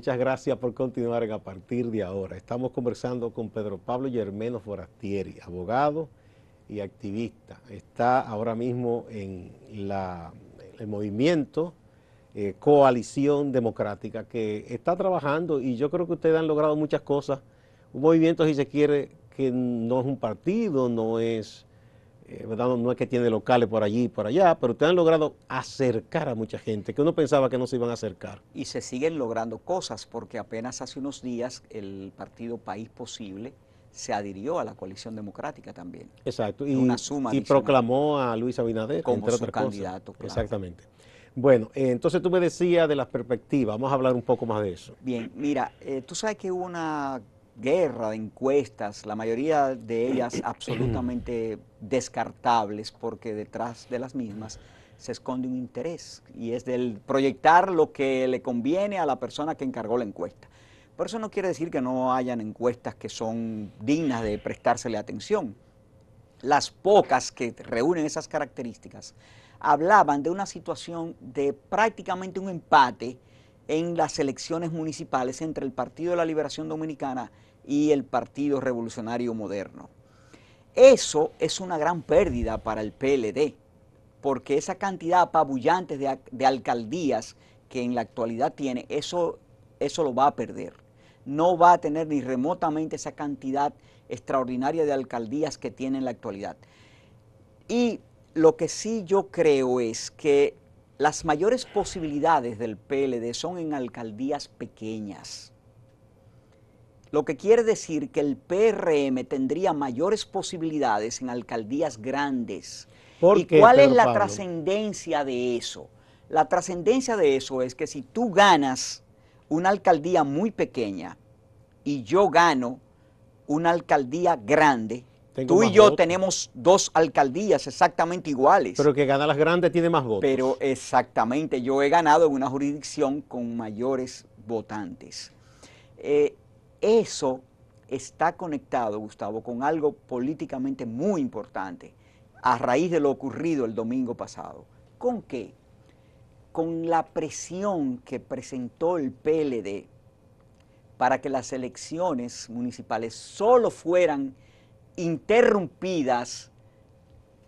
muchas gracias por continuar a partir de ahora. Estamos conversando con Pedro Pablo Germeno Forastieri, abogado y activista. Está ahora mismo en el movimiento Coalición Democrática, que está trabajando, y yo creo que ustedes han logrado muchas cosas. Un movimiento, si se quiere, que no es un partido, no es... ¿verdad? No es que tiene locales por allí y por allá, pero ustedes han logrado acercar a mucha gente que uno pensaba que no se iban a acercar. Y se siguen logrando cosas, porque apenas hace unos días el partido País Posible se adhirió a la Coalición Democrática también. Exacto, Una suma y adicional proclamó a Luis Abinader, como entre su otras cosas. candidato, claro. Exactamente. Bueno, entonces tú me decías de las perspectivas, vamos a hablar un poco más de eso. Bien, mira, tú sabes que hubo una guerra de encuestas, la mayoría de ellas absolutamente descartables, porque detrás de las mismas se esconde un interés, y es del proyectar lo que le conviene a la persona que encargó la encuesta. Por eso no quiere decir que no hayan encuestas que son dignas de prestársele atención. Las pocas que reúnen esas características hablaban de una situación de prácticamente un empate en las elecciones municipales entre el Partido de la Liberación Dominicana y el Partido Revolucionario Moderno. Eso es una gran pérdida para el PLD, porque esa cantidad apabullante de alcaldías que en la actualidad tiene, eso lo va a perder. No va a tener ni remotamente esa cantidad extraordinaria de alcaldías que tiene en la actualidad. Y lo que sí yo creo es que las mayores posibilidades del PLD son en alcaldías pequeñas. Lo que quiere decir que el PRM tendría mayores posibilidades en alcaldías grandes. ¿Y cuál es la trascendencia de eso? La trascendencia de eso es que si tú ganas una alcaldía muy pequeña y yo gano una alcaldía grande, tú y yo tenemos dos alcaldías exactamente iguales. Pero que gana las grandes tiene más votos. Pero exactamente, yo he ganado en una jurisdicción con mayores votantes. Eso está conectado, Gustavo, con algo políticamente muy importante a raíz de lo ocurrido el domingo pasado. ¿Con qué? Con la presión que presentó el PLD para que las elecciones municipales solo fueran interrumpidas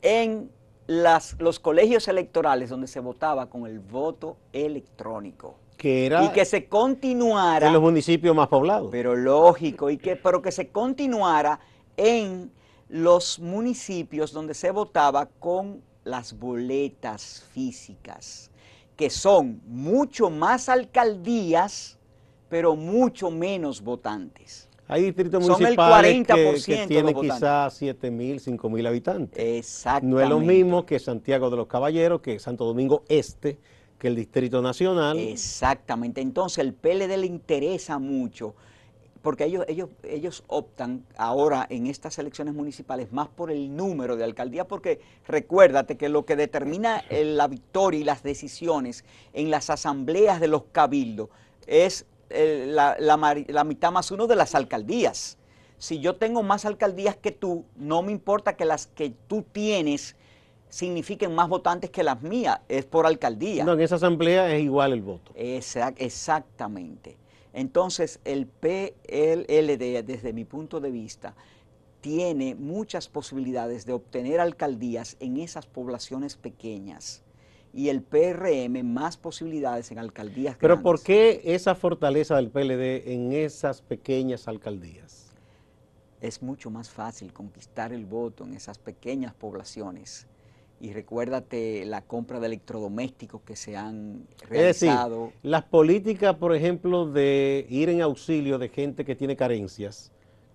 en los colegios electorales donde se votaba con el voto electrónico. Y que se continuara en los municipios más poblados. Pero lógico, pero que se continuara en los municipios donde se votaba con las boletas físicas, que son mucho más alcaldías, pero mucho menos votantes. Hay distritos municipales que tienen quizás 7.000, 5.000 habitantes. Exactamente. No es lo mismo que Santiago de los Caballeros, que Santo Domingo Este, que el Distrito Nacional. Exactamente. Entonces el PLD le interesa mucho, porque ellos optan ahora en estas elecciones municipales más por el número de alcaldías, porque recuérdate que lo que determina la victoria y las decisiones en las asambleas de los cabildos es la mitad más uno de las alcaldías. Si yo tengo más alcaldías que tú, no me importa que las que tú tienes signifiquen más votantes que las mías, es por alcaldía. No, en esa asamblea es igual el voto. Exactamente. Entonces, el PLD, desde mi punto de vista, tiene muchas posibilidades de obtener alcaldías en esas poblaciones pequeñas, y el PRM más posibilidades en alcaldías grandes. Pero ¿por qué esa fortaleza del PLD en esas pequeñas alcaldías? Es mucho más fácil conquistar el voto en esas pequeñas poblaciones. Y recuérdate la compra de electrodomésticos que se han realizado. Es decir, las políticas, por ejemplo, de ir en auxilio de gente que tiene carencias,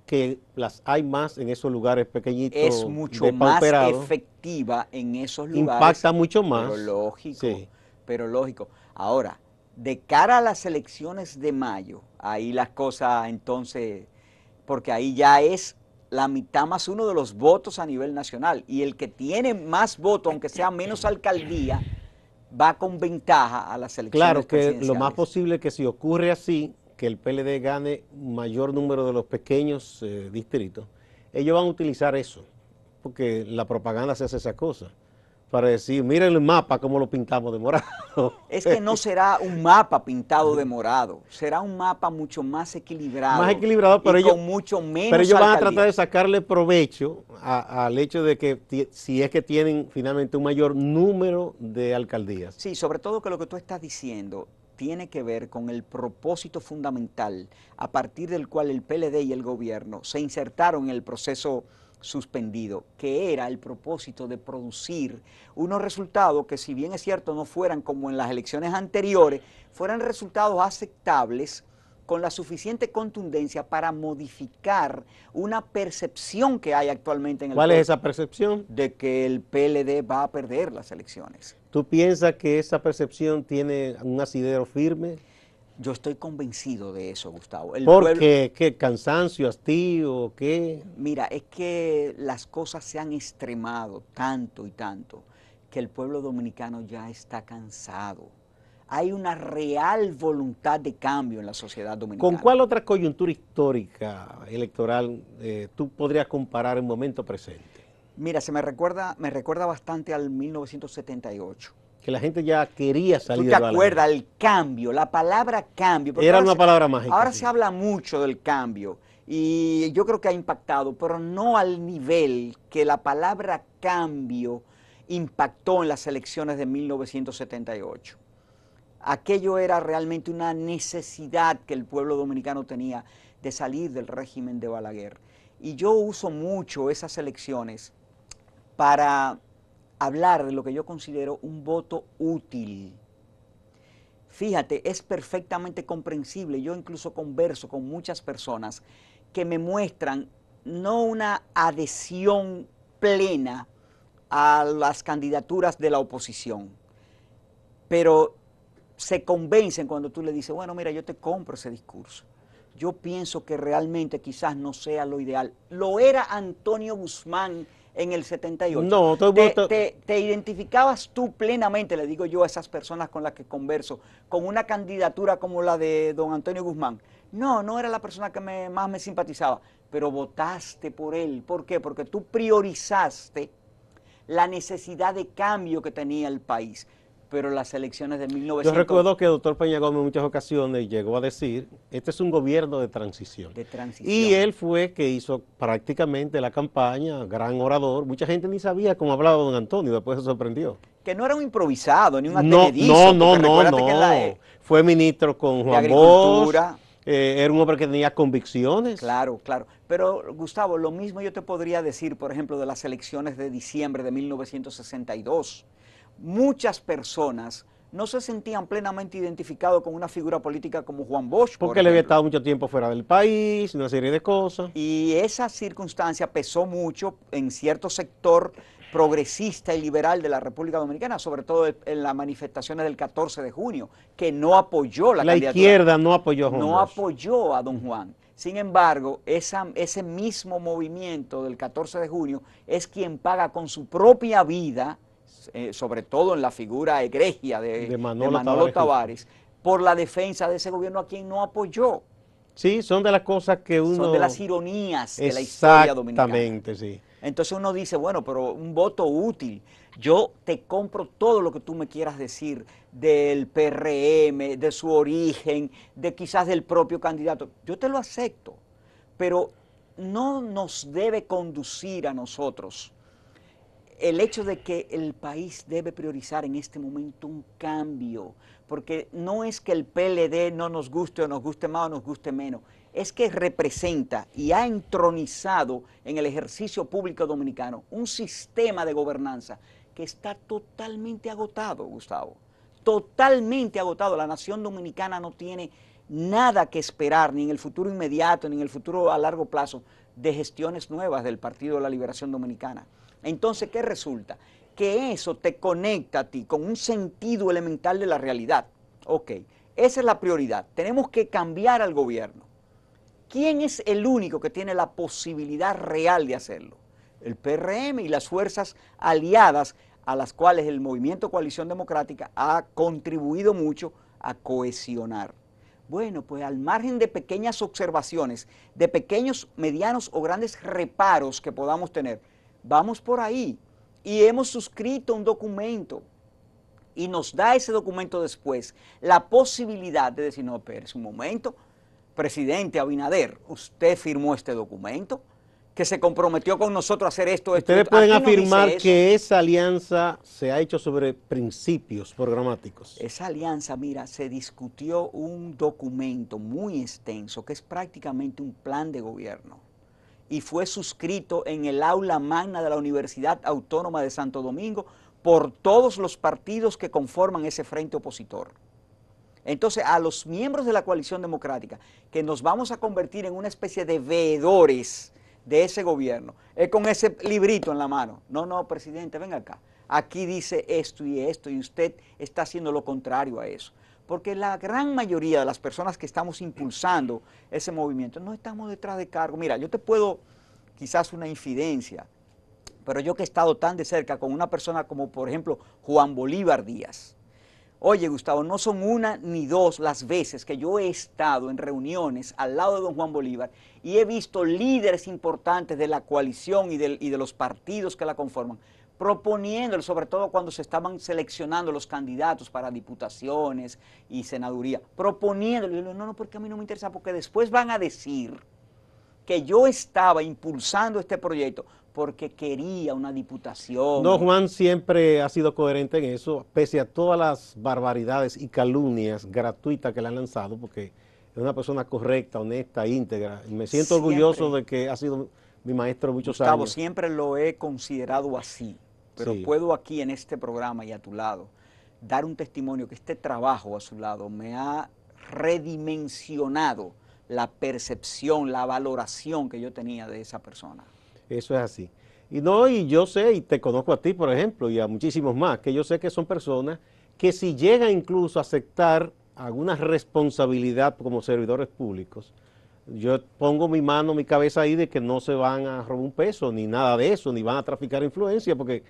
que las hay más en esos lugares pequeñitos, es mucho más efectiva en esos lugares. Impacta mucho más. Pero lógico, sí. Pero lógico. Ahora, de cara a las elecciones de mayo, ahí las cosas entonces, porque ahí ya es la mitad más uno de los votos a nivel nacional, y el que tiene más votos, aunque sea menos alcaldía, va con ventaja a las elecciones presidenciales. Claro, que lo más posible es que si ocurre así, que el PLD gane mayor número de los pequeños distritos, ellos van a utilizar eso, porque la propaganda se hace esa cosa. para decir, miren el mapa, cómo lo pintamos de morado. Es que no será un mapa pintado de morado, será un mapa mucho más equilibrado Más equilibrado, y con mucho menos pero ellos van a tratar de alcaldías. sacarle provecho al hecho de que si es que tienen finalmente un mayor número de alcaldías. Sí, sobre todo que lo que tú estás diciendo tiene que ver con el propósito fundamental a partir del cual el PLD y el gobierno se insertaron en el proceso suspendido, que era el propósito de producir unos resultados que, si bien es cierto no fueran como en las elecciones anteriores, fueran resultados aceptables con la suficiente contundencia para modificar una percepción que hay actualmente en el ¿Cuál es pueblo esa percepción? de que el PLD va a perder las elecciones. ¿Tú piensas que esa percepción tiene un asidero firme? Yo estoy convencido de eso, Gustavo. ¿Por qué? ¿Qué cansancio, hastío, qué? Mira, es que las cosas se han extremado tanto y tanto que el pueblo dominicano ya está cansado. Hay una real voluntad de cambio en la sociedad dominicana. ¿Con cuál otra coyuntura histórica electoral tú podrías comparar el momento presente? Mira, me recuerda bastante al 1978. Que la gente ya quería salir ¿Tú de te acuerdas? El cambio, la palabra cambio. Era una palabra mágica. Ahora sí. se habla mucho del cambio y yo creo que ha impactado, pero no al nivel que la palabra cambio impactó en las elecciones de 1978. Aquello era realmente una necesidad que el pueblo dominicano tenía de salir del régimen de Balaguer. Y yo uso mucho esas elecciones para hablar de lo que yo considero un voto útil. Fíjate, es perfectamente comprensible. Yo incluso converso con muchas personas que me muestran no una adhesión plena a las candidaturas de la oposición, pero se convencen cuando tú le dices, bueno, mira, yo te compro ese discurso. Yo pienso que realmente quizás no sea lo ideal. Lo era Antonio Guzmán en el 78. No, ¿Te identificabas tú plenamente, le digo yo a esas personas con las que converso, con una candidatura como la de don Antonio Guzmán? No, no era la persona que más me simpatizaba, pero votaste por él. ¿Por qué? Porque tú priorizaste la necesidad de cambio que tenía el país. Pero las elecciones de 1900... Yo recuerdo que el doctor Peña Gómez en muchas ocasiones llegó a decir, este es un gobierno de transición. De transición. Y él fue que hizo prácticamente la campaña, gran orador. Mucha gente ni sabía cómo hablaba don Antonio, después se sorprendió. Que no era un improvisado, ni un atenedizo. No. Fue ministro con Juan Bosch, era un hombre que tenía convicciones. Claro, claro. Pero, Gustavo, lo mismo yo te podría decir, por ejemplo, de las elecciones de diciembre de 1962. Muchas personas no se sentían plenamente identificados con una figura política como Juan Bosch. Porque le había estado mucho tiempo fuera del país, una serie de cosas. Y esa circunstancia pesó mucho en cierto sector progresista y liberal de la República Dominicana, sobre todo en las manifestaciones del 14 de junio, que no apoyó la candidatura. La izquierda no apoyó a Juan No Bosch. apoyó a don Juan. Sin embargo, ese mismo movimiento del 14 de junio es quien paga con su propia vida, sobre todo en la figura egregia de Manolo Tavares, por la defensa de ese gobierno a quien no apoyó. Sí, son de las cosas que uno... Son de las ironías de la historia dominicana. Exactamente, sí. Entonces uno dice, bueno, pero un voto útil. Yo te compro todo lo que tú me quieras decir del PRM, de su origen, de quizás del propio candidato. Yo te lo acepto, pero no nos debe conducir a nosotros el hecho de que el país debe priorizar en este momento un cambio, porque no es que el PLD no nos guste o nos guste más o nos guste menos, es que representa y ha entronizado en el ejercicio público dominicano un sistema de gobernanza que está totalmente agotado, Gustavo, totalmente agotado. La nación dominicana no tiene nada que esperar, ni en el futuro inmediato, ni en el futuro a largo plazo, de gestiones nuevas del Partido de la Liberación Dominicana. Entonces, ¿qué resulta? Que eso te conecta a ti con un sentido elemental de la realidad. Ok, esa es la prioridad. Tenemos que cambiar al gobierno. ¿Quién es el único que tiene la posibilidad real de hacerlo? El PRM y las fuerzas aliadas a las cuales el Movimiento Coalición Democrática ha contribuido mucho a cohesionar. Bueno, pues al margen de pequeñas observaciones, de pequeños, medianos o grandes reparos que podamos tener, vamos por ahí y hemos suscrito un documento y nos da ese documento después la posibilidad de decir, no, espérese un momento, presidente Abinader, usted firmó este documento que se comprometió con nosotros a hacer esto. Ustedes pueden Aquí no afirmar dice eso. que esa alianza se ha hecho sobre principios programáticos. Esa alianza, mira, se discutió un documento muy extenso que es prácticamente un plan de gobierno y fue suscrito en el aula magna de la Universidad Autónoma de Santo Domingo por todos los partidos que conforman ese frente opositor. Entonces, a los miembros de la coalición democrática, que nos vamos a convertir en una especie de veedores de ese gobierno, es con ese librito en la mano. No, no, presidente, venga acá. Aquí dice esto, y usted está haciendo lo contrario a eso. Porque la gran mayoría de las personas que estamos impulsando ese movimiento no estamos detrás de cargo. Mira, yo te puedo, quizás una infidencia, pero yo que he estado tan de cerca con una persona como, por ejemplo, Juan Bolívar Díaz. Oye, Gustavo, no son una ni dos las veces que yo he estado en reuniones al lado de don Juan Bolívar y he visto líderes importantes de la coalición y de los partidos que la conforman, proponiéndole, sobre todo cuando se estaban seleccionando los candidatos para diputaciones y senaduría, proponiéndole, no, porque a mí no me interesa, porque después van a decir que yo estaba impulsando este proyecto porque quería una diputación. No, Juan siempre ha sido coherente en eso, pese a todas las barbaridades y calumnias gratuitas que le han lanzado, porque es una persona correcta, honesta, íntegra. Y me siento orgulloso de que ha sido mi maestro muchos Gustavo, años. siempre lo he considerado así, pero Sí. puedo aquí en este programa y a tu lado dar un testimonio que este trabajo a su lado me ha redimensionado la percepción, la valoración que yo tenía de esa persona. Eso es así. Y no, y yo sé, y te conozco a ti, por ejemplo, y a muchísimos más, que yo sé que son personas que si llegan incluso a aceptar alguna responsabilidad como servidores públicos, yo pongo mi mano, mi cabeza ahí de que no se van a robar un peso, ni nada de eso, ni van a traficar influencia, porque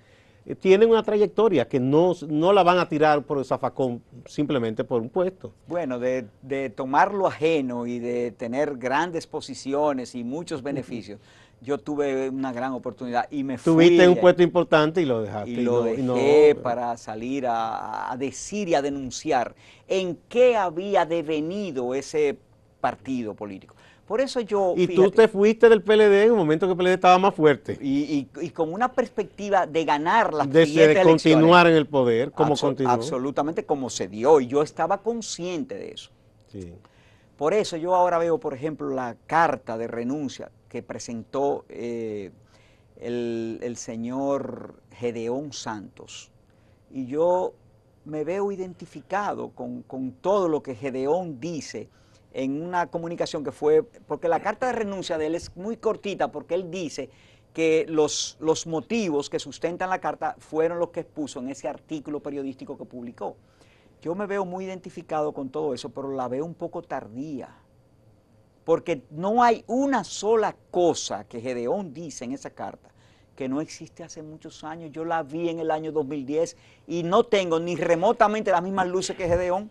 tienen una trayectoria que no la van a tirar por el zafacón simplemente por un puesto. Bueno, de tomar lo ajeno y de tener grandes posiciones y muchos beneficios, yo tuve una gran oportunidad y me fui. Tuviste un puesto importante y lo dejaste. Y lo dejé para salir a decir y a denunciar en qué había devenido ese partido político. Por eso yo, y fíjate, tú te fuiste del PLD en un momento que el PLD estaba más fuerte. Y con una perspectiva de ganar las de siguientes continuar elecciones. en el poder, como continuó. Absolutamente como se dio, y yo estaba consciente de eso. Sí. Por eso yo ahora veo, por ejemplo, la carta de renuncia que presentó el señor Gedeón Santos. Y yo me veo identificado con todo lo que Gedeón dice en una comunicación que fue, porque la carta de renuncia de él es muy cortita, porque él dice que los motivos que sustentan la carta fueron los que expuso en ese artículo periodístico que publicó. Yo me veo muy identificado con todo eso, pero la veo un poco tardía, porque no hay una sola cosa que Gedeón dice en esa carta que no existe hace muchos años. Yo la vi en el año 2010 y no tengo ni remotamente las mismas luces que Gedeón.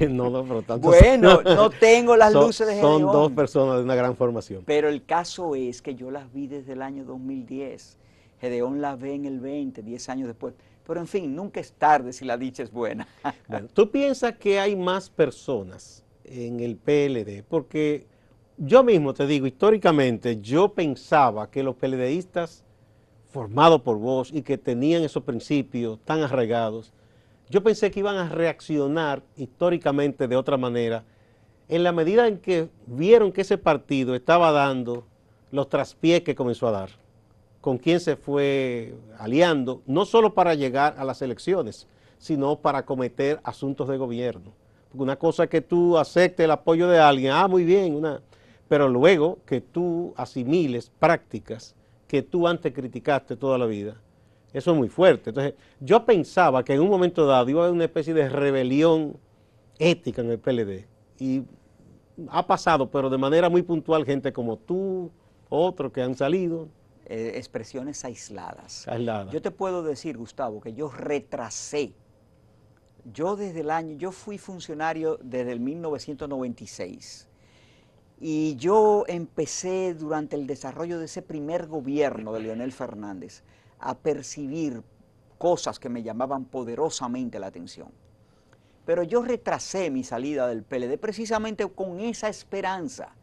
No, pero tanto bueno, no tengo las luces de Gedeón. Son dos personas de una gran formación. Pero el caso es que yo las vi desde el año 2010. Gedeón las ve en el 20, 10 años después. Pero en fin, nunca es tarde si la dicha es buena. Bueno, ¿tú piensas que hay más personas en el PLD? Porque yo mismo te digo, históricamente, yo pensaba que los PLDistas formados por vos y que tenían esos principios tan arraigados, yo pensé que iban a reaccionar históricamente de otra manera en la medida en que vieron que ese partido estaba dando los traspiés que comenzó a dar, con quien se fue aliando, no solo para llegar a las elecciones, sino para cometer asuntos de gobierno. Porque una cosa es que tú aceptes el apoyo de alguien, muy bien, pero luego que tú asimiles prácticas que tú antes criticaste toda la vida, eso es muy fuerte. Entonces, yo pensaba que en un momento dado iba a haber una especie de rebelión ética en el PLD. Y ha pasado, pero de manera muy puntual, gente como tú, otros que han salido. Expresiones aisladas. Aisladas. Yo te puedo decir, Gustavo, que yo retrasé. Yo fui funcionario desde el 1996. Y yo empecé durante el desarrollo de ese primer gobierno de Leonel Fernández a percibir cosas que me llamaban poderosamente la atención. Pero yo retrasé mi salida del PLD precisamente con esa esperanza,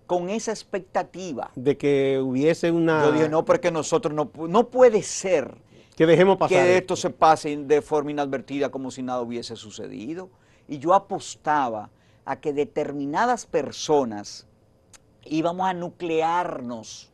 con esa expectativa. De que hubiese Yo dije, una... no, porque nosotros no puede ser Que dejemos pasar que esto se pase de forma inadvertida como si nada hubiese sucedido. Y yo apostaba a que determinadas personas íbamos a nuclearnos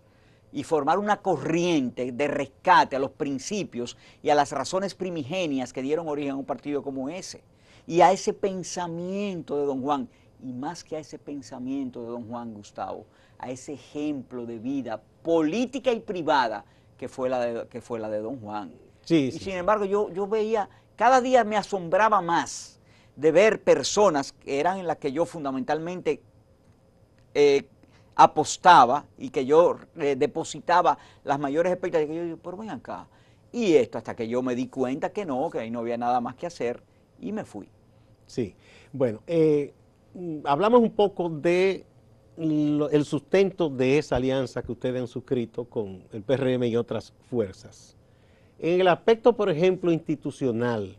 y formar una corriente de rescate a los principios y a las razones primigenias que dieron origen a un partido como ese. Y a ese pensamiento de don Juan, y más que a ese pensamiento de don Juan, Gustavo, a ese ejemplo de vida política y privada que fue la de don Juan. Sí, Y sí. sin embargo yo veía, cada día me asombraba más de ver personas que eran en las que yo fundamentalmente apostaba y que yo depositaba las mayores expectativas. Yo digo, pero ven acá. Y esto hasta que yo me di cuenta que ahí no había nada más que hacer y me fui. Sí. Bueno, hablamos un poco de el sustento de esa alianza que ustedes han suscrito con el PRM y otras fuerzas. En el aspecto, por ejemplo, institucional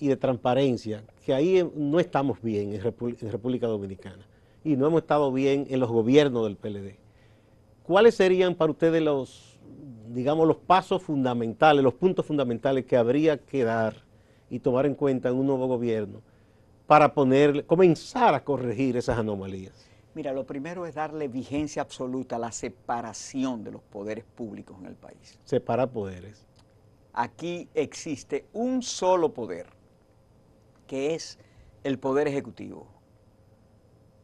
y de transparencia, que ahí no estamos bien en República Dominicana y no hemos estado bien en los gobiernos del PLD. ¿Cuáles serían para ustedes los, digamos, los pasos fundamentales, los puntos fundamentales que habría que dar y tomar en cuenta en un nuevo gobierno para comenzar a corregir esas anomalías? Mira, lo primero es darle vigencia absoluta a la separación de los poderes públicos en el país. Separar poderes. Aquí existe un solo poder, que es el poder ejecutivo.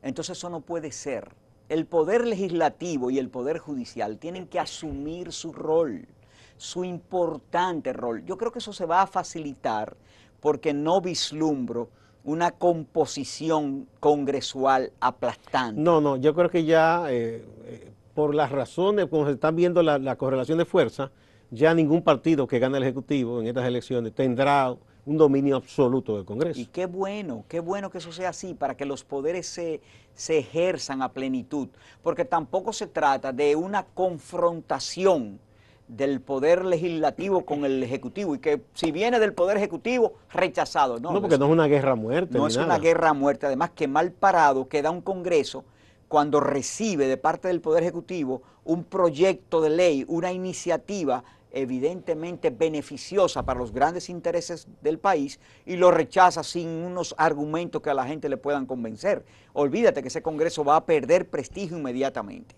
Entonces eso no puede ser. El poder legislativo y el poder judicial tienen que asumir su rol, su importante rol. Yo creo que eso se va a facilitar porque no vislumbro una composición congresual aplastante. No, yo creo que ya por las razones, como se están viendo la correlación de fuerza, ya ningún partido que gane el Ejecutivo en estas elecciones tendrá un dominio absoluto del Congreso. Y qué bueno que eso sea así, para que los poderes se ejerzan a plenitud, porque tampoco se trata de una confrontación del poder legislativo con el ejecutivo, y que si viene del poder ejecutivo, rechazado. No, porque no es una guerra a muerte. No es una guerra a muerte, además que mal parado queda un Congreso cuando recibe de parte del Poder Ejecutivo un proyecto de ley, una iniciativa evidentemente beneficiosa para los grandes intereses del país y lo rechaza sin unos argumentos que a la gente le puedan convencer. Olvídate que ese Congreso va a perder prestigio inmediatamente.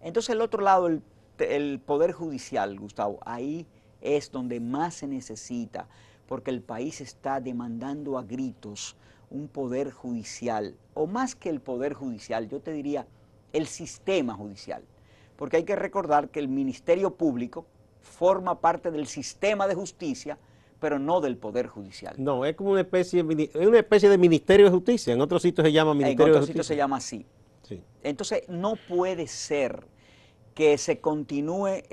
Entonces el otro lado, el Poder Judicial, Gustavo, ahí es donde más se necesita, porque el país está demandando a gritos un poder judicial, o más que el poder judicial, yo te diría el sistema judicial, porque hay que recordar que el Ministerio Público forma parte del sistema de justicia, pero no del Poder Judicial. No, es como una especie de Ministerio de Justicia, en otros sitios se llama Ministerio de Justicia. En otros sitios se llama así. Sí. Entonces no puede ser que se continúe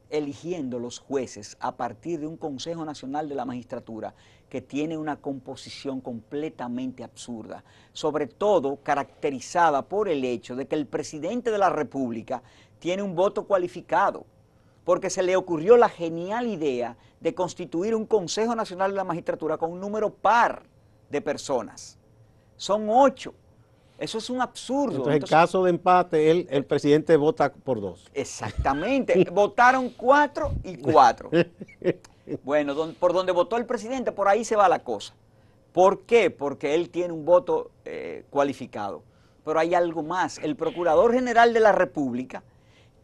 eligiendo los jueces a partir de un Consejo Nacional de la Magistratura que tiene una composición completamente absurda, sobre todo caracterizada por el hecho de que el presidente de la República tiene un voto cualificado, porque se le ocurrió la genial idea de constituir un Consejo Nacional de la Magistratura con un número par de personas. Son 8. Eso es un absurdo. Entonces, en caso de empate, el presidente vota por 2. Exactamente. Votaron 4 y 4. Bueno, por donde votó el presidente, por ahí se va la cosa. ¿Por qué? Porque él tiene un voto cualificado. Pero hay algo más. El Procurador General de la República,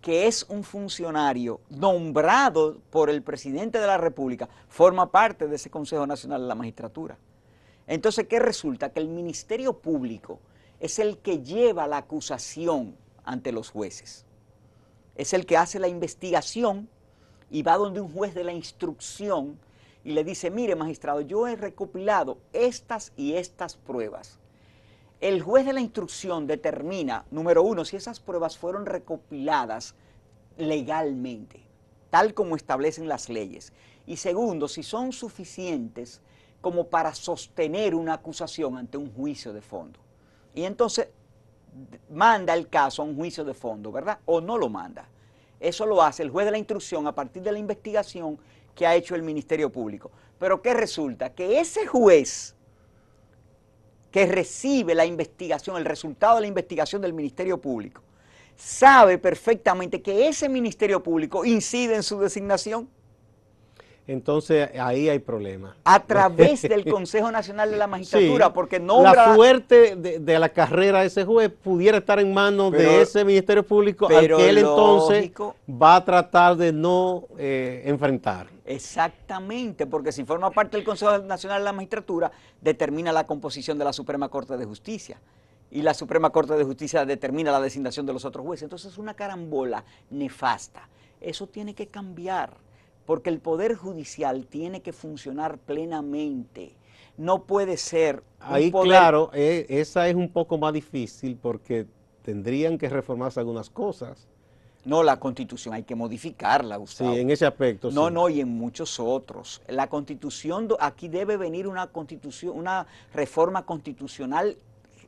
que es un funcionario nombrado por el presidente de la República, forma parte de ese Consejo Nacional de la Magistratura. Entonces, ¿qué resulta? Que el Ministerio Público es el que lleva la acusación ante los jueces. Es el que hace la investigación y va donde un juez de la instrucción y le dice, mire magistrado, yo he recopilado estas y estas pruebas. El juez de la instrucción determina, número 1, si esas pruebas fueron recopiladas legalmente, tal como establecen las leyes. Y segundo, si son suficientes como para sostener una acusación ante un juicio de fondo. Y entonces manda el caso a un juicio de fondo, ¿verdad? O no lo manda. Eso lo hace el juez de la instrucción a partir de la investigación que ha hecho el Ministerio Público. Pero ¿qué resulta? Que ese juez que recibe la investigación, el resultado de la investigación del Ministerio Público, sabe perfectamente que ese Ministerio Público incide en su designación. Entonces ahí hay problemas. A través del Consejo Nacional de la Magistratura, Sí, porque nombra... la suerte de la carrera de ese juez pudiera estar en manos de ese Ministerio Público al que él entonces va a tratar de no enfrentar. Exactamente, porque si forma parte del Consejo Nacional de la Magistratura, determina la composición de la Suprema Corte de Justicia. Y la Suprema Corte de Justicia determina la designación de los otros jueces. Entonces es una carambola nefasta. Eso tiene que cambiar, porque el Poder Judicial tiene que funcionar plenamente. No puede ser ahí, poder... claro, esa es un poco más difícil porque tendrían que reformarse algunas cosas. No, la Constitución hay que modificarla, Gustavo. Sí, en ese aspecto, no, sí. No, y en muchos otros. La Constitución, aquí debe venir una reforma constitucional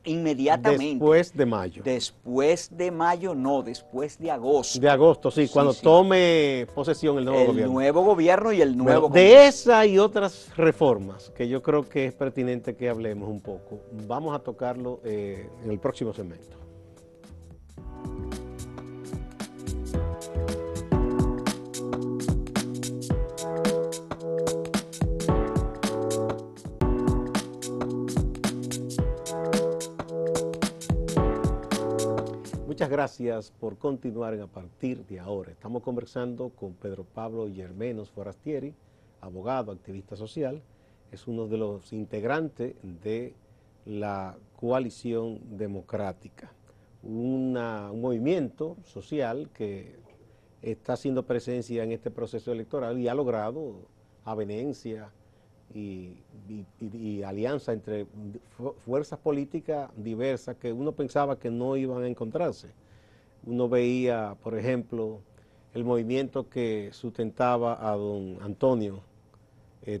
inmediatamente. Después de mayo. Después de mayo, no, después de agosto. De agosto, sí, cuando tome posesión el nuevo gobierno. El nuevo gobierno y el nuevo Bueno, de esa y otras reformas que yo creo que es pertinente que hablemos un poco, vamos a tocarlo en el próximo segmento. Muchas gracias por continuar a partir de ahora. Estamos conversando con Pedro Pablo Yermenos Forastieri, abogado, activista social. Es uno de los integrantes de la Coalición Democrática, un movimiento social que está haciendo presencia en este proceso electoral y ha logrado avenencia y alianza entre fuerzas políticas diversas que uno pensaba que no iban a encontrarse. Uno veía, por ejemplo, el movimiento que sustentaba a don Antonio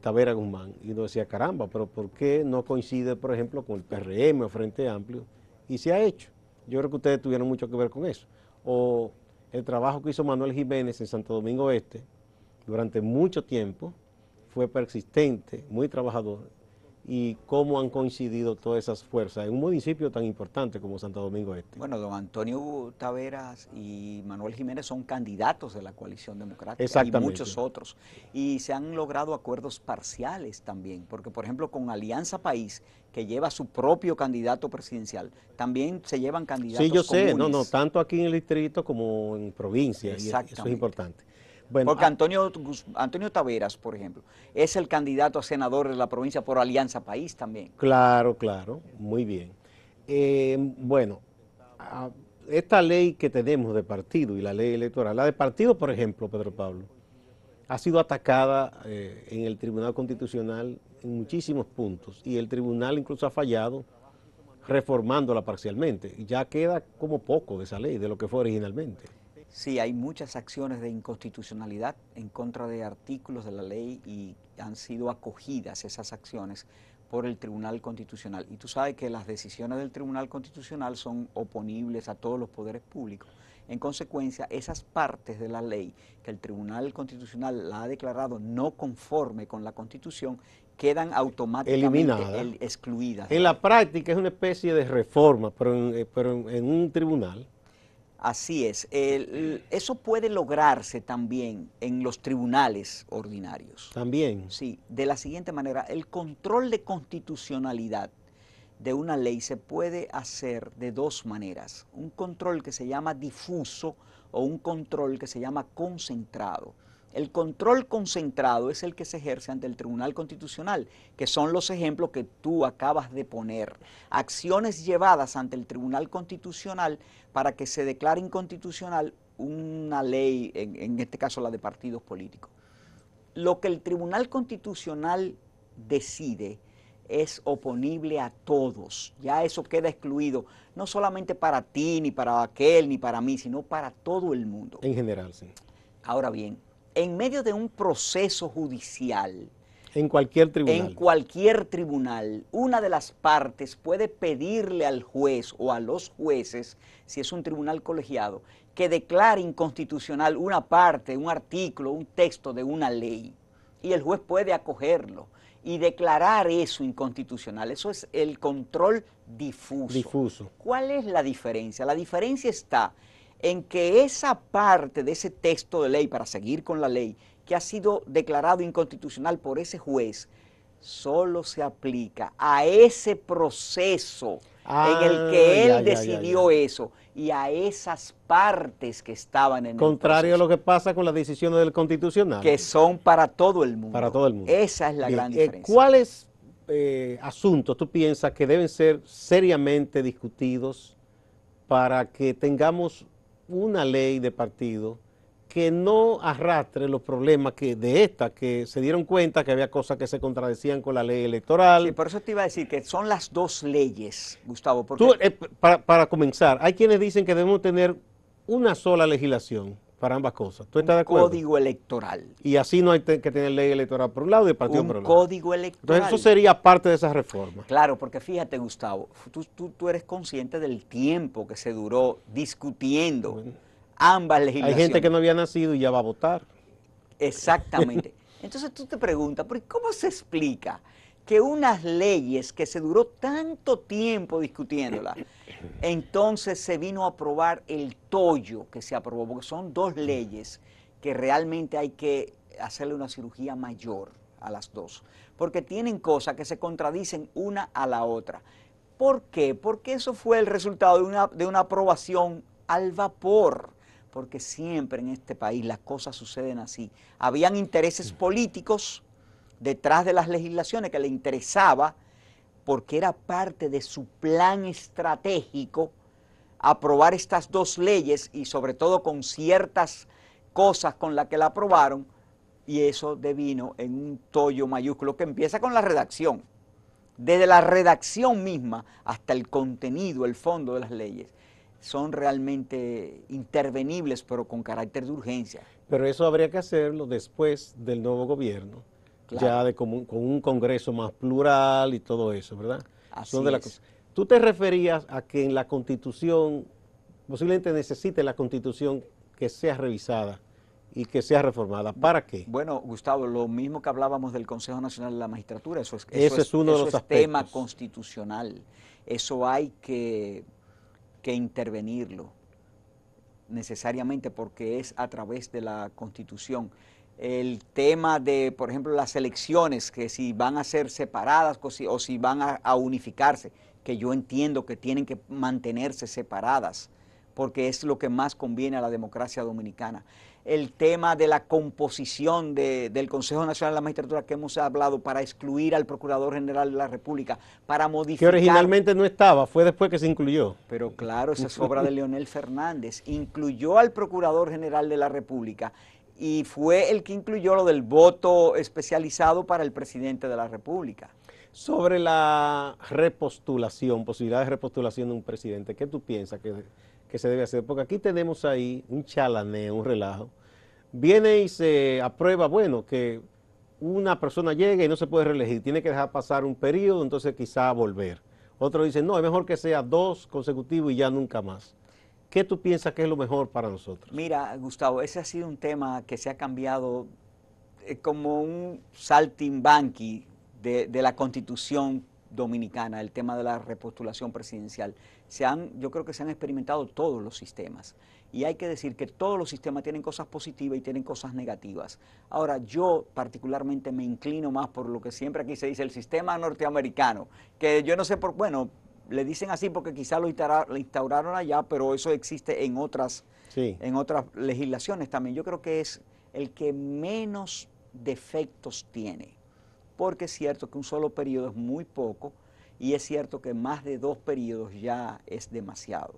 Tavera Guzmán, y uno decía, caramba, pero ¿por qué no coincide, por ejemplo, con el PRM o Frente Amplio? Y se ha hecho. Yo creo que ustedes tuvieron mucho que ver con eso. O el trabajo que hizo Manuel Jiménez en Santo Domingo Este durante mucho tiempo, fue persistente, muy trabajador, y cómo han coincidido todas esas fuerzas en un municipio tan importante como Santo Domingo Este. Bueno, don Antonio Taveras y Manuel Jiménez son candidatos de la Coalición Democrática. Exactamente. Y muchos otros. Y se han logrado acuerdos parciales también, porque por ejemplo con Alianza País, que lleva su propio candidato presidencial, también se llevan candidatos Sí, yo sé, comunes. tanto aquí en el distrito como en provincia, y eso es importante. Bueno, porque Antonio Taveras, por ejemplo, es el candidato a senador de la provincia por Alianza País también. Claro, muy bien. Bueno, esta ley que tenemos de partido y la ley electoral, la de partido, por ejemplo, Pedro Pablo, ha sido atacada en el Tribunal Constitucional en muchísimos puntos y el tribunal incluso ha fallado reformándola parcialmente. Ya queda como poco de esa ley, de lo que fue originalmente. Sí, hay muchas acciones de inconstitucionalidad en contra de artículos de la ley y han sido acogidas esas acciones por el Tribunal Constitucional. Y tú sabes que las decisiones del Tribunal Constitucional son oponibles a todos los poderes públicos. En consecuencia, esas partes de la ley que el Tribunal Constitucional la ha declarado no conforme con la Constitución quedan automáticamente excluidas. En la práctica es una especie de reforma, pero en un tribunal. Así es. Eso puede lograrse también en los tribunales ordinarios. También. Sí, de la siguiente manera, el control de constitucionalidad de una ley se puede hacer de dos maneras. Un control que se llama difuso o un control que se llama concentrado. El control concentrado es el que se ejerce ante el Tribunal Constitucional, que son los ejemplos que tú acabas de poner. Acciones llevadas ante el Tribunal Constitucional para que se declare inconstitucional una ley, en este caso la de partidos políticos. Lo que el Tribunal Constitucional decide es oponible a todos. Ya eso queda excluido, no solamente para ti, ni para aquel, ni para mí, sino para todo el mundo. En general, sí. Ahora bien, en medio de un proceso judicial, en cualquier tribunal, una de las partes puede pedirle al juez o a los jueces, si es un tribunal colegiado, que declare inconstitucional una parte, un artículo, un texto de una ley, y el juez puede acogerlo y declarar eso inconstitucional. Eso es el control difuso. ¿Cuál es la diferencia? La diferencia está en que esa parte de ese texto de ley, para seguir con la ley, que ha sido declarado inconstitucional por ese juez, solo se aplica a ese proceso en el que él decidió eso y a esas partes que estaban en el proceso. Contrario a lo que pasa con las decisiones del Constitucional. Que son para todo el mundo. Para todo el mundo. Esa es la gran diferencia. ¿Cuáles asuntos tú piensas que deben ser seriamente discutidos para que tengamos una ley de partido que no arrastre los problemas que se dieron cuenta que había cosas que se contradecían con la ley electoral? Sí, por eso te iba a decir que son las dos leyes, Gustavo. Porque para comenzar, hay quienes dicen que debemos tener una sola legislación para ambas cosas. ¿Tú estás de acuerdo? Un código electoral. Y así no hay que tener ley electoral por un lado y el partido por otro lado. Un código electoral. Entonces eso sería parte de esa reforma. Claro, porque fíjate, Gustavo, tú eres consciente del tiempo que se duró discutiendo ambas legislaciones. Hay gente que no había nacido y ya va a votar. Exactamente. Entonces tú te preguntas, ¿pero cómo se explica que unas leyes que se duró tanto tiempo discutiéndolas, entonces se vino a aprobar el tollo que se aprobó? Porque son dos leyes que realmente hay que hacerle una cirugía mayor a las dos, porque tienen cosas que se contradicen una a la otra. ¿Por qué? Porque eso fue el resultado de una aprobación al vapor. Porque siempre en este país las cosas suceden así. Habían intereses políticos detrás de las legislaciones que le interesaba, porque era parte de su plan estratégico aprobar estas dos leyes y sobre todo con ciertas cosas con las que la aprobaron, y eso devino en un tollo mayúsculo que empieza con la redacción. Desde la redacción misma hasta el contenido, el fondo de las leyes, son realmente intervenibles, pero con carácter de urgencia. Pero eso habría que hacerlo después del nuevo gobierno, claro, ya con un Congreso más plural y todo eso, ¿verdad? Así es. Tú te referías a que en la Constitución, posiblemente necesite la Constitución que sea revisada y que sea reformada. ¿Para qué? Bueno, Gustavo, lo mismo que hablábamos del Consejo Nacional de la Magistratura, eso es uno de los aspectos. Tema constitucional. Eso hay que intervenirlo necesariamente porque es a través de la Constitución. El tema de, por ejemplo, las elecciones, que si van a ser separadas o si van a unificarse, que yo entiendo que tienen que mantenerse separadas, porque es lo que más conviene a la democracia dominicana. El tema de la composición del Consejo Nacional de la Magistratura que hemos hablado para excluir al Procurador General de la República, para modificar... Que originalmente no estaba, fue después que se incluyó. Pero claro, esa es obra de Leonel Fernández. Incluyó al Procurador General de la República y fue el que incluyó lo del voto especializado para el Presidente de la República. Sobre la repostulación, posibilidad de repostulación de un presidente, ¿qué tú piensas que se debe hacer? Porque aquí tenemos ahí un chalaneo, un relajo. Viene y se aprueba, bueno, que una persona llegue y no se puede reelegir, tiene que dejar pasar un periodo, entonces quizá volver. Otro dice, no, es mejor que sea 2 consecutivos y ya nunca más. ¿Qué tú piensas que es lo mejor para nosotros? Mira, Gustavo, ese ha sido un tema que se ha cambiado como un saltimbanqui de la Constitución dominicana, el tema de la repostulación presidencial. Yo creo que se han experimentado todos los sistemas y hay que decir que todos los sistemas tienen cosas positivas y tienen cosas negativas. Ahora, yo particularmente me inclino más por lo que siempre aquí se dice, el sistema norteamericano, que yo no sé bueno, le dicen así porque quizá lo instauraron allá, pero eso existe en otras legislaciones también. Yo creo que es el que menos defectos tiene, porque es cierto que un solo periodo es muy poco y es cierto que más de 2 periodos ya es demasiado.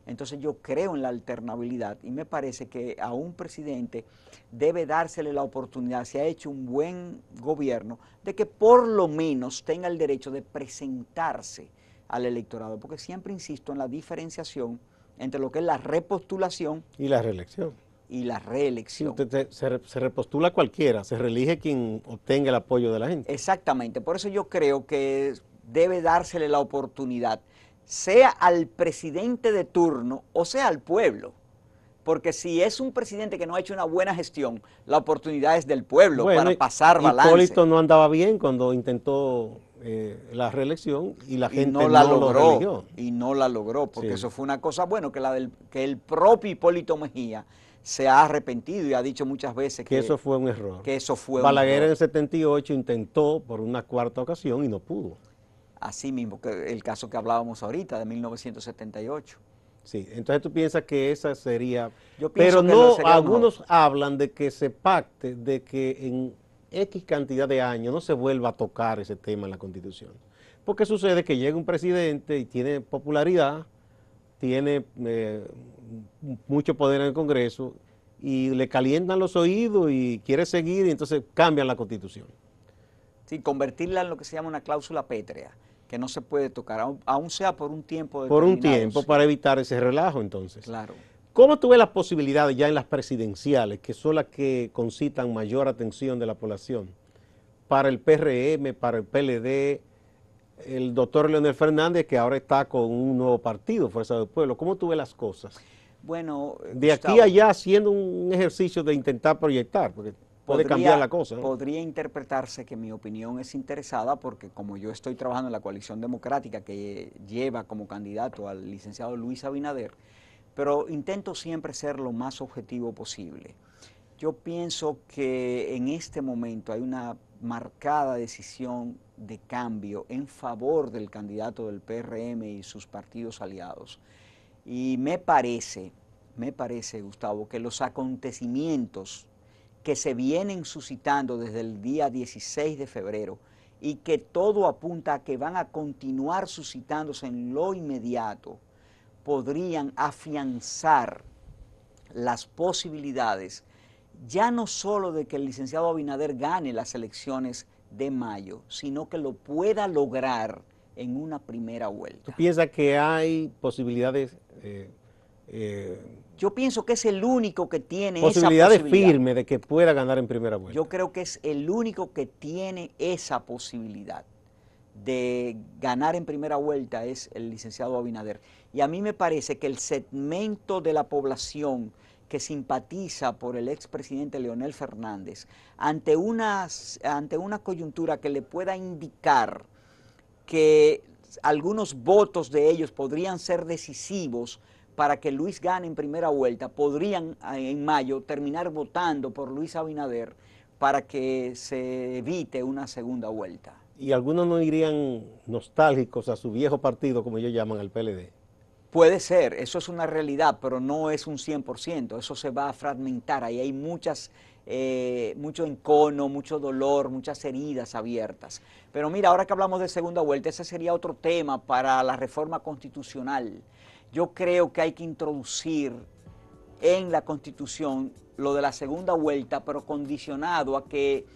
Entonces yo creo en la alternabilidad y me parece que a un presidente debe dársele la oportunidad, si ha hecho un buen gobierno, de que por lo menos tenga el derecho de presentarse al electorado, porque siempre insisto en la diferenciación entre lo que es la repostulación y la reelección. Y la reelección. Sí, se repostula cualquiera, se reelige quien obtenga el apoyo de la gente. Exactamente, por eso yo creo que debe dársele la oportunidad, sea al presidente de turno o sea al pueblo, Porque si es un presidente que no ha hecho una buena gestión, la oportunidad es del pueblo Bueno, para pasar balance. Hipólito no andaba bien cuando intentó la reelección y la Y gente no la no lo logró, religió. y no la logró, porque Sí. eso fue una cosa, bueno, que el propio Hipólito Mejía se ha arrepentido y ha dicho muchas veces Que eso fue un error. que eso fue un Balaguer en error. el 78 intentó por una cuarta ocasión y no pudo. Así mismo, que el caso que hablábamos ahorita de 1978. Sí, entonces tú piensas que esa sería, Yo pienso pero que no, sería lo mejor. algunos hablan de que se pacte, de que en X cantidad de años no se vuelva a tocar ese tema en la Constitución. Porque sucede que llega un presidente y tiene popularidad, tiene mucho poder en el Congreso y le calientan los oídos y quiere seguir y entonces cambian la Constitución. Sí, convertirla en lo que se llama una cláusula pétrea, que no se puede tocar, aún sea por un tiempo Por un determinado. tiempo Sí. para evitar ese relajo entonces. Claro. ¿Cómo tú ves las posibilidades ya en las presidenciales, que son las que concitan mayor atención de la población, para el PRM, para el PLD, el doctor Leonel Fernández, que ahora está con un nuevo partido, Fuerza del Pueblo? ¿Cómo tú ves las cosas? Bueno, De aquí Gustavo, a allá haciendo un ejercicio de intentar proyectar, porque puede cambiar la cosa, ¿no? Podría interpretarse que mi opinión es interesada porque como yo estoy trabajando en la coalición democrática que lleva como candidato al licenciado Luis Abinader, pero intento siempre ser lo más objetivo posible. Yo pienso que en este momento hay una marcada decisión de cambio en favor del candidato del PRM y sus partidos aliados. Y me parece, Gustavo, que los acontecimientos que se vienen suscitando desde el día 16 de febrero y que todo apunta a que van a continuar suscitándose en lo inmediato, podrían afianzar las posibilidades ya no solo de que el licenciado Abinader gane las elecciones de mayo, sino que lo pueda lograr en una primera vuelta. ¿Tú piensas que hay posibilidades Yo pienso que es el único que tiene posibilidades esa posibilidad. firmes de que pueda ganar en primera vuelta? Yo creo que es el único que tiene esa posibilidad de ganar en primera vuelta es el licenciado Abinader. Y a mí me parece que el segmento de la población que simpatiza por el expresidente Leonel Fernández, ante una coyuntura que le pueda indicar que algunos votos de ellos podrían ser decisivos para que Luis gane en primera vuelta, podrían en mayo terminar votando por Luis Abinader para que se evite una segunda vuelta. Y algunos no irían nostálgicos a su viejo partido, como ellos llaman, al PLD. Puede ser, eso es una realidad, pero no es un 100%, eso se va a fragmentar, ahí hay mucho encono, mucho dolor, muchas heridas abiertas. Pero mira, ahora que hablamos de segunda vuelta, ese sería otro tema para la reforma constitucional. Yo creo que hay que introducir en la Constitución lo de la segunda vuelta, pero condicionado a que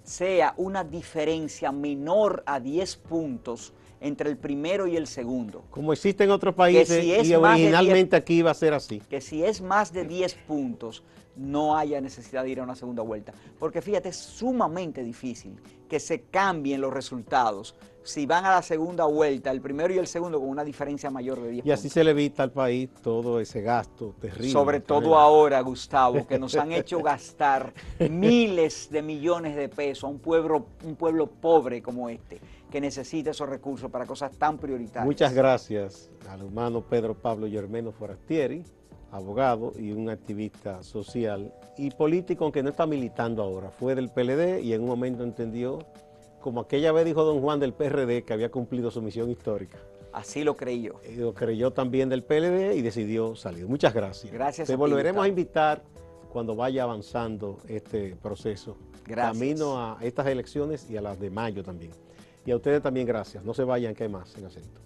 sea una diferencia menor a 10 puntos entre el primero y el segundo. Como existe en otros países si es y originalmente aquí iba a ser así. Que si es más de 10 puntos, no haya necesidad de ir a una segunda vuelta. Porque fíjate, es sumamente difícil que se cambien los resultados si van a la segunda vuelta, el primero y el segundo, con una diferencia mayor de 10 puntos. Y así se le evita al país todo ese gasto terrible. Sobre todo ahora, Gustavo, que nos han hecho gastar miles de millones de pesos a un pueblo pobre como este, que necesita esos recursos para cosas tan prioritarias. Muchas gracias al hermano Pedro Pablo Germeno Forastieri, abogado y un activista social y político, aunque no está militando ahora. Fue del PLD y en un momento entendió, como aquella vez dijo don Juan del PRD, que había cumplido su misión histórica. Así lo creí yo. Lo creyó también del PLD y decidió salir. Muchas gracias. Gracias. Te volveremos a invitar cuando vaya avanzando este proceso. Gracias. Camino a estas elecciones y a las de mayo también. Y a ustedes también gracias. No se vayan, que hay más en Acento.